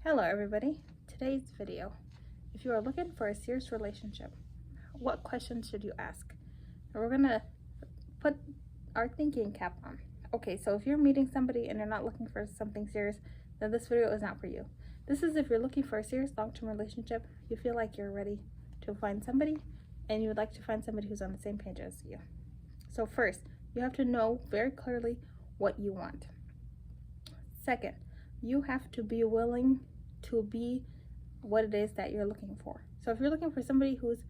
Hello everybody. Today's video, if you are looking for a serious relationship, what questions should you ask? And we're gonna put our thinking cap on. Okay, so if you're meeting somebody and you're not looking for something serious, then this video is not for you. This is if you're looking for a serious long-term relationship, you feel like you're ready to find somebody and you would like to find somebody who's on the same page as you. So first, you have to know very clearly what you want. Second, you have to be willing to be what it is that you're looking for. So if you're looking for somebody who's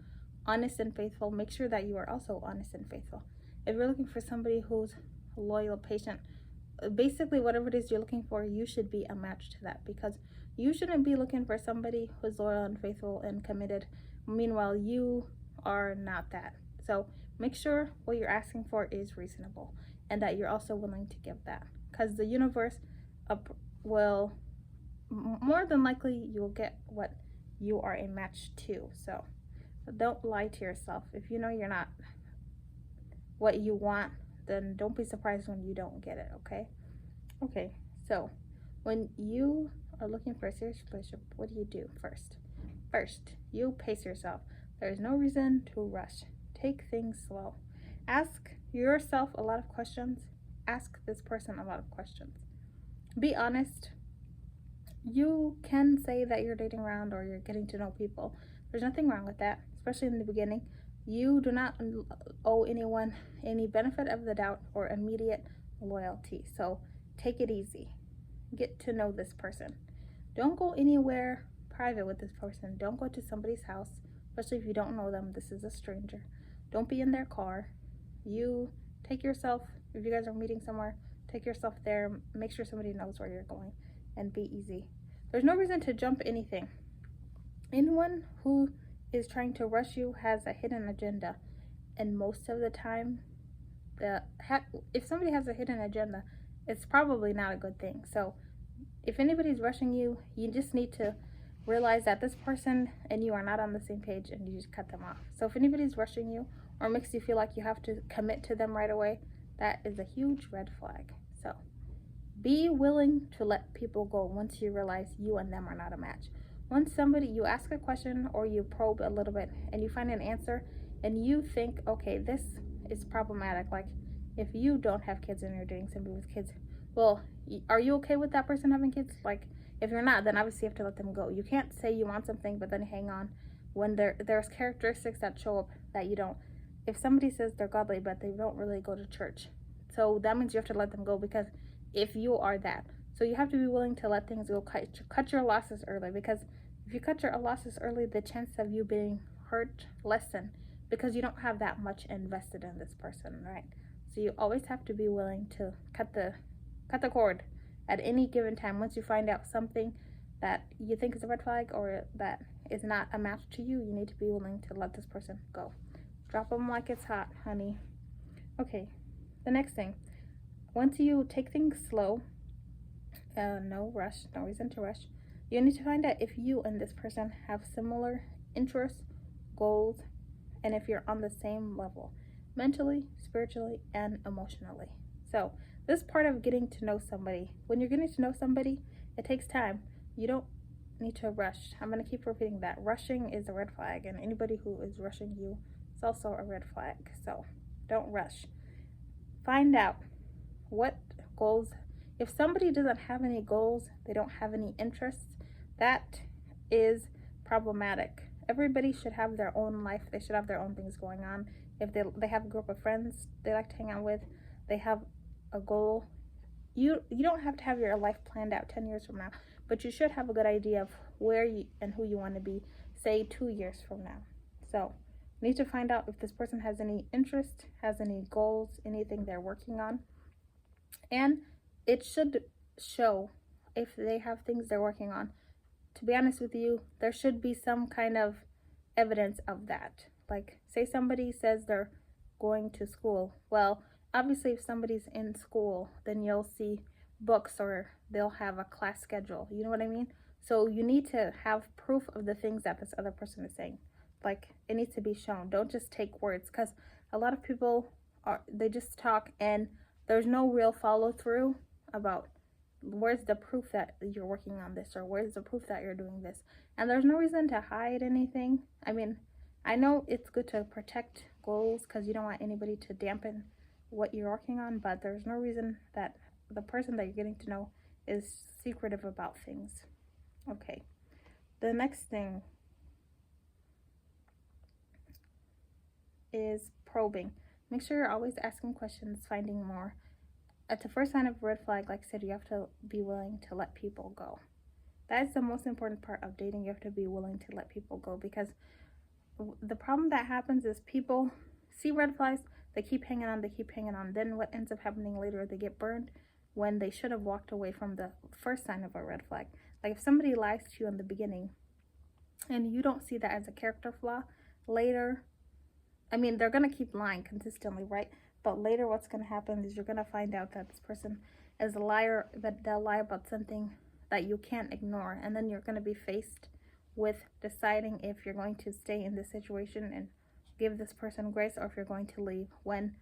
honest and faithful, make sure that you are also honest and faithful. If you're looking for somebody who's loyal, patient, basically whatever it is you're looking for, you should be a match to that, because you shouldn't be looking for somebody who's loyal and faithful and committed. Meanwhile, you are not that. So make sure what you're asking for is reasonable and that you're also willing to give that, because the universe will more than likely you'll get what you are a match to. So don't lie to yourself. If you know you're not what you want, then don't be surprised when you don't get it. Okay, so when you are looking for a serious relationship, what do you do first? You pace yourself. There's no reason to rush. Take things slow. Ask yourself a lot of questions. Ask this person a lot of questions. Be honest. You can say that you're dating around or you're getting to know people. There's nothing wrong with that, especially in the beginning. You do not owe anyone any benefit of the doubt or immediate loyalty. So take it easy. Get to know this person. Don't go anywhere private with this person. Don't go to somebody's house, especially if you don't know them. This is a stranger. Don't be in their car. You take yourself, if you guys are meeting somewhere, take yourself there. Make sure somebody knows where you're going and be easy. There's no reason to jump anything. Anyone who is trying to rush you has a hidden agenda, and most of the time if somebody has a hidden agenda, it's probably not a good thing. So if anybody's rushing you, you just need to realize that this person and you are not on the same page, and you just cut them off. So if anybody's rushing you or makes you feel like you have to commit to them right away, that is a huge red flag. So be willing to let people go once you realize you and them are not a match. Once you ask a question or you probe a little bit and you find an answer and you think, okay, this is problematic. Like if you don't have kids and you're dating somebody with kids, well, are you okay with that person having kids? Like if you're not, then obviously you have to let them go. You can't say you want something but then hang on when there's characteristics that show up that you don't. If somebody says they're godly but they don't really go to church, so that means you have to let them go, because if you are that. So you have to be willing to let things go, cut your losses early, because if you cut your losses early, the chance of you being hurt lessen, because you don't have that much invested in this person, right? So you always have to be willing to cut the cord at any given time. Once you find out something that you think is a red flag or that is not a match to you, you need to be willing to let this person go. Drop them like it's hot, honey. Okay, the next thing. Once you take things slow, no rush, no reason to rush, you need to find out if you and this person have similar interests, goals, and if you're on the same level, mentally, spiritually, and emotionally. So this part of getting to know somebody, when you're getting to know somebody, it takes time. You don't need to rush. I'm going to keep repeating that. Rushing is a red flag, and anybody who is rushing you is also a red flag. So don't rush. Find out what goals. If somebody doesn't have any goals, they don't have any interests, that is problematic. Everybody should have their own life. They should have their own things going on. If they have a group of friends they like to hang out with, they have a goal. You don't have to have your life planned out 10 years from now, but you should have a good idea of where you and who you want to be, say 2 years from now. So you need to find out if this person has any interest, has any goals, anything they're working on. And it should show if they have things they're working on. To be honest with you, there should be some kind of evidence of that. Like, say somebody says they're going to school. Well, obviously, if somebody's in school, then you'll see books or they'll have a class schedule. You know what I mean? So you need to have proof of the things that this other person is saying. Like, it needs to be shown. Don't just take words, because a lot of people they just talk and there's no real follow through about Where's the proof that you're working on this, or where's the proof that you're doing this? And there's no reason to hide anything. I mean, I know it's good to protect goals because you don't want anybody to dampen what you're working on, but there's no reason that the person that you're getting to know is secretive about things. Okay, the next thing is probing. Make sure you're always asking questions, finding more. At the first sign of red flag, like I said, you have to be willing to let people go. That is the most important part of dating. You have to be willing to let people go, because the problem that happens is people see red flags, they keep hanging on, then what ends up happening later, they get burned when they should have walked away from the first sign of a red flag. Like if somebody lies to you in the beginning and you don't see that as a character flaw, later, I mean, they're going to keep lying consistently, right? But later what's going to happen is you're going to find out that this person is a liar, that they'll lie about something that you can't ignore. And then you're going to be faced with deciding if you're going to stay in this situation and give this person grace, or if you're going to leave. When,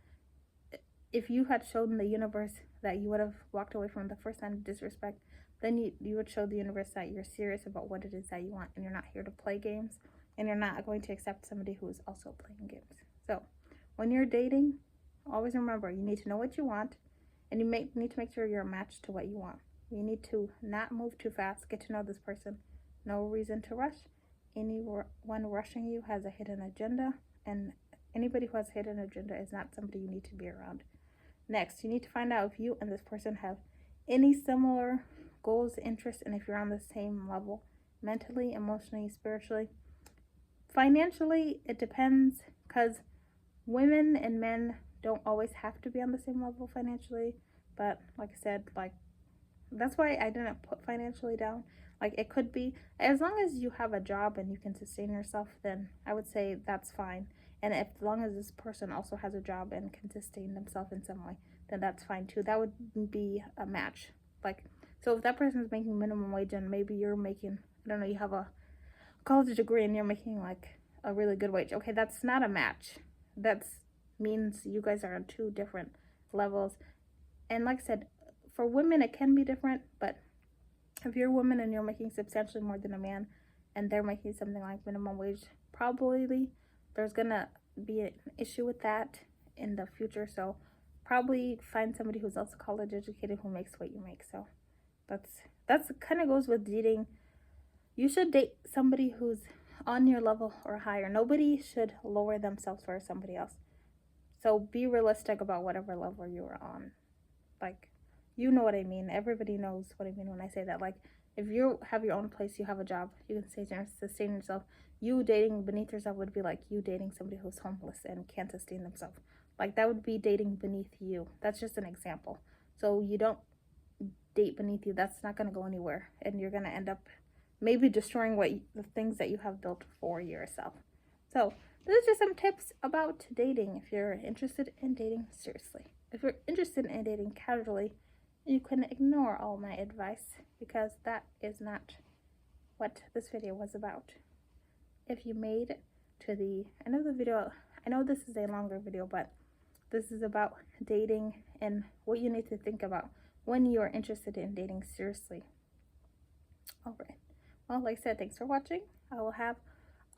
if you had shown the universe that you would have walked away from the first sign of disrespect, then you would show the universe that you're serious about what it is that you want, and you're not here to play games, and you're not going to accept somebody who is also playing games. So when you're dating, always remember, you need to know what you want, and you need to make sure you're a match to what you want. You need to not move too fast. Get to know this person. No reason to rush. Anyone rushing you has a hidden agenda, and anybody who has a hidden agenda is not somebody you need to be around. Next, you need to find out if you and this person have any similar goals, interests, and if you're on the same level mentally, emotionally, spiritually. Financially, it depends, because women and men don't always have to be on the same level financially. But like I said, like, that's why I didn't put financially down. Like, it could be, as long as you have a job and you can sustain yourself, then I would say that's fine. And as long as this person also has a job and can sustain themselves in some way, then that's fine too. That would be a match. Like, so if that person is making minimum wage and maybe you're making, I don't know, you have a college degree and you're making like a really good wage, okay, that's not a match. That means you guys are on two different levels. And like I said, for women it can be different, but if you're a woman and you're making substantially more than a man and they're making something like minimum wage, probably there's gonna be an issue with that in the future. So probably find somebody who's also college educated who makes what you make. So that's kind of goes with dating. You should date somebody who's on your level or higher. Nobody should lower themselves for somebody else. So be realistic about whatever level you're on. Like, you know what I mean. Everybody knows what I mean when I say that. Like, if you have your own place, you have a job, you can sustain yourself. You dating beneath yourself would be like you dating somebody who's homeless and can't sustain themselves. Like, that would be dating beneath you. That's just an example. So you don't date beneath you. That's not going to go anywhere. And you're going to end up maybe destroying the things that you have built for yourself. So those are just some tips about dating if you're interested in dating seriously. If you're interested in dating casually, you can ignore all my advice, because that is not what this video was about. If you made it to the end of the video, I know this is a longer video, but this is about dating and what you need to think about when you are interested in dating seriously. Alright, well, like I said, thanks for watching. I will have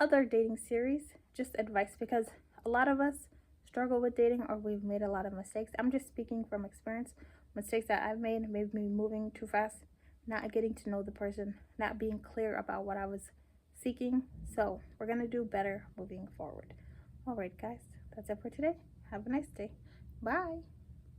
other dating series, just advice, because a lot of us struggle with dating, or we've made a lot of mistakes. I'm just speaking from experience. Mistakes that I've made me moving too fast, not getting to know the person, not being clear about what I was seeking. So we're gonna do better moving forward. All right, guys, that's it for today. Have a nice day. Bye.